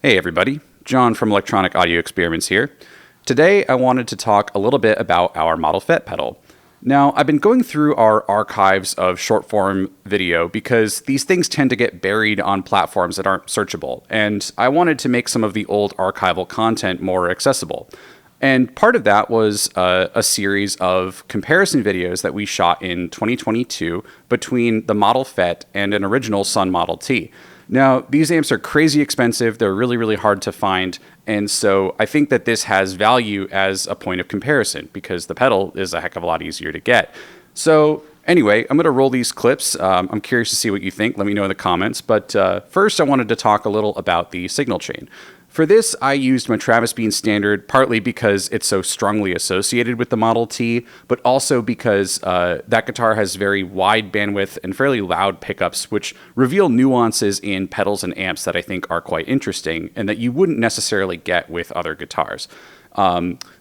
Hey everybody, John from Electronic Audio Experiments here. Today I wanted to talk a little bit about our Model feT pedal. Now, I've been going through our archives of short form video because these things tend to get buried on platforms that aren't searchable, and I wanted to make some of the old archival content more accessible. And part of that was a series of comparison videos that we shot in 2022 between the Model feT and an original Sunn Model T. Now, these amps are crazy expensive, they're really, really hard to find, and so I think that this has value as a point of comparison because the pedal is a heck of a lot easier to get. So anyway, I'm going to roll these clips. I'm curious to see what you think. Let me know in the comments. But first, I wanted to talk a little about the signal chain. For this, I used my Travis Bean Standard, partly because it's so strongly associated with the Model T, but also because that guitar has very wide bandwidth and fairly loud pickups, which reveal nuances in pedals and amps that I think are quite interesting and that you wouldn't necessarily get with other guitars.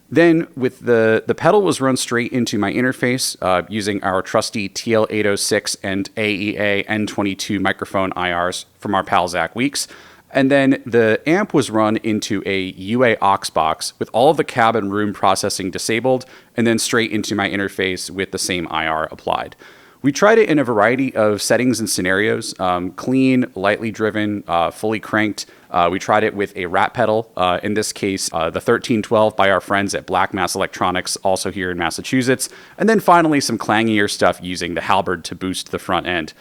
Then with the pedal was run straight into my interface using our trusty TL806 and AEA N22 microphone IRs from our pal Zach Weeks. And then the amp was run into a UA aux box with all of the cab and room processing disabled, and then straight into my interface with the same IR applied. We tried it in a variety of settings and scenarios, clean, lightly driven, fully cranked. We tried it with a rat pedal, in this case, the 1312 by our friends at Black Mass Electronics, also here in Massachusetts. And then finally, some clangier stuff using the Halberd to boost the front end.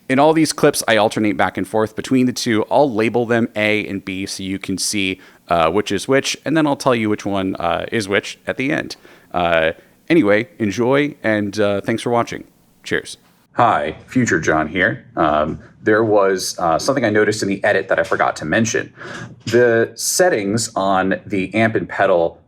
In all these clips, I alternate back and forth between the two. I'll label them A and B so you can see which is which, and then I'll tell you which one is which at the end. Anyway, enjoy, and thanks for watching. Cheers. Hi, Future John here. There was something I noticed in the edit that I forgot to mention. The settings on the amp and pedal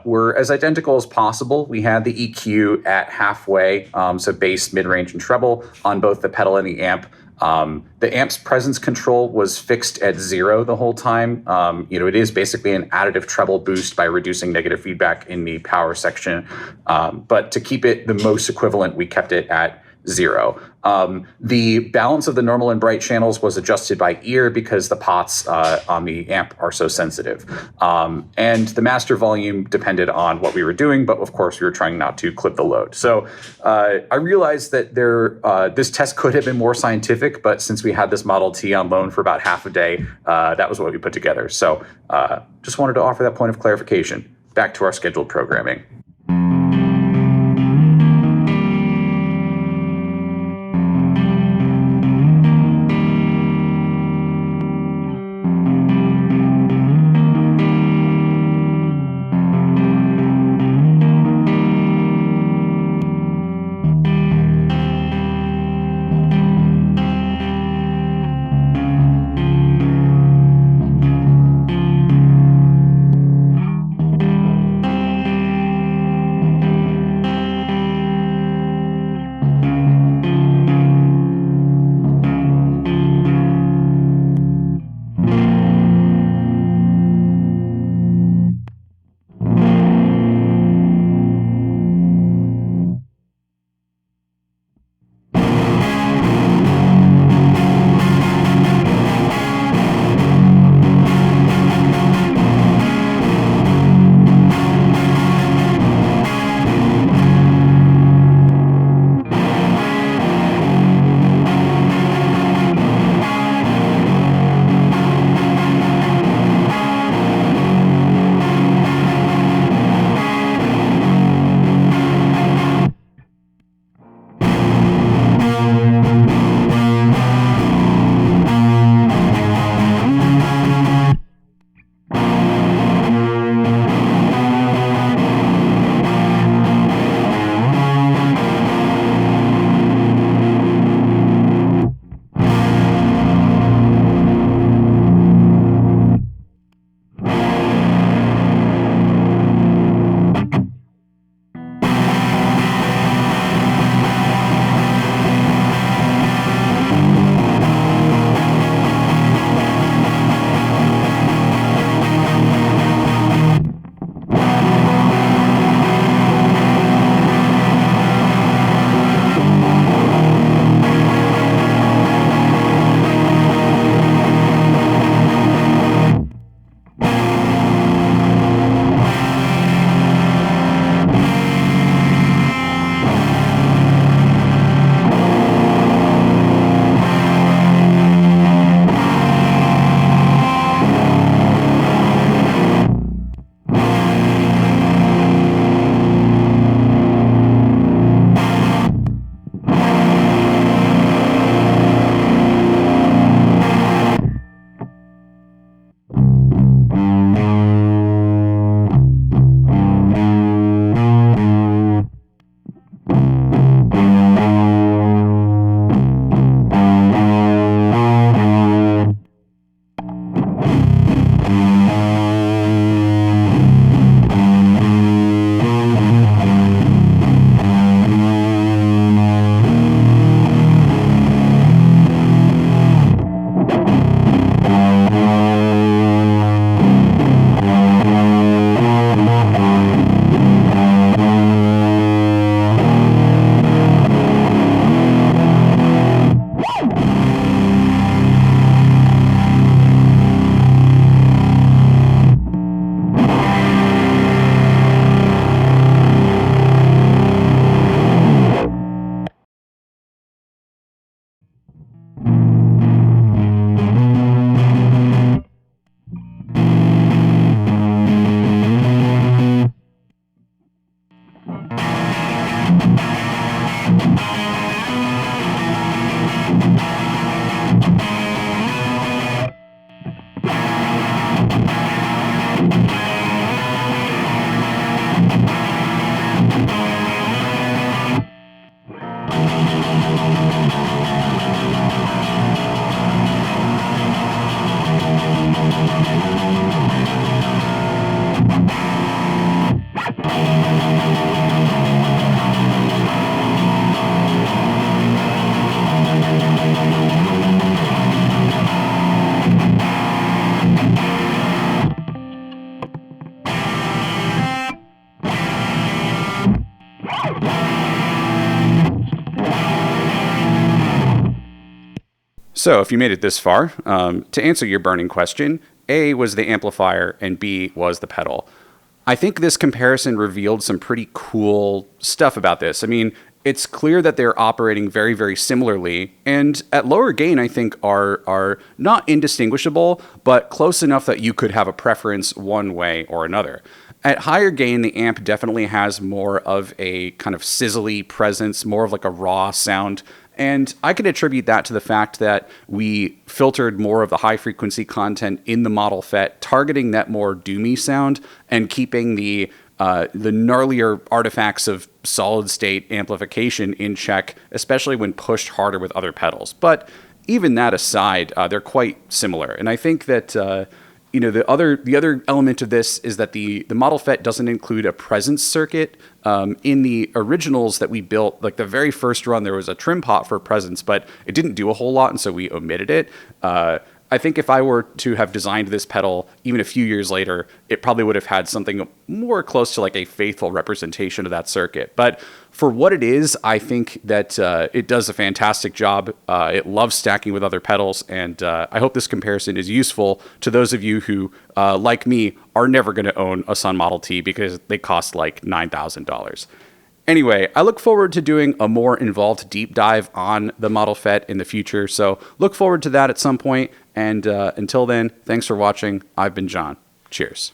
were as identical as possible. We had the EQ at halfway, so bass, mid-range, and treble on both the pedal and the amp. The amp's presence control was fixed at 0 the whole time. It is basically an additive treble boost by reducing negative feedback in the power section. But to keep it the most equivalent, we kept it at 0. The balance of the normal and bright channels was adjusted by ear because the pots on the amp are so sensitive. And the master volume depended on what we were doing, but of course we were trying not to clip the load. So I realized that this test could have been more scientific, but since we had this Model T on loan for about half a day, that was what we put together. So just wanted to offer that point of clarification. Back to our scheduled programming. So if you made it this far, to answer your burning question, A was the amplifier and B was the pedal. I think this comparison revealed some pretty cool stuff about this. I mean, it's clear that they're operating very, very similarly, and at lower gain, I think are not indistinguishable, but close enough that you could have a preference one way or another. At higher gain, the amp definitely has more of a kind of sizzly presence, more of like a raw sound. And I can attribute that to the fact that we filtered more of the high frequency content in the Model FET, targeting that more doomy sound and keeping the gnarlier artifacts of solid state amplification in check, especially when pushed harder with other pedals. But even that aside, they're quite similar. And I think that the other element of this is that the Model FET doesn't include a presence circuit. In the originals that we built, like the very first run, there was a trim pot for presence, but it didn't do a whole lot, and so we omitted it. I think if I were to have designed this pedal even a few years later, it probably would have had something more close to like a faithful representation of that circuit. But for what it is, I think that it does a fantastic job. It loves stacking with other pedals, and I hope this comparison is useful to those of you who, like me, are never going to own a Sunn Model T because they cost like $9,000. Anyway, I look forward to doing a more involved deep dive on the Model FET in the future, so look forward to that at some point. And until then, thanks for watching. I've been John. Cheers.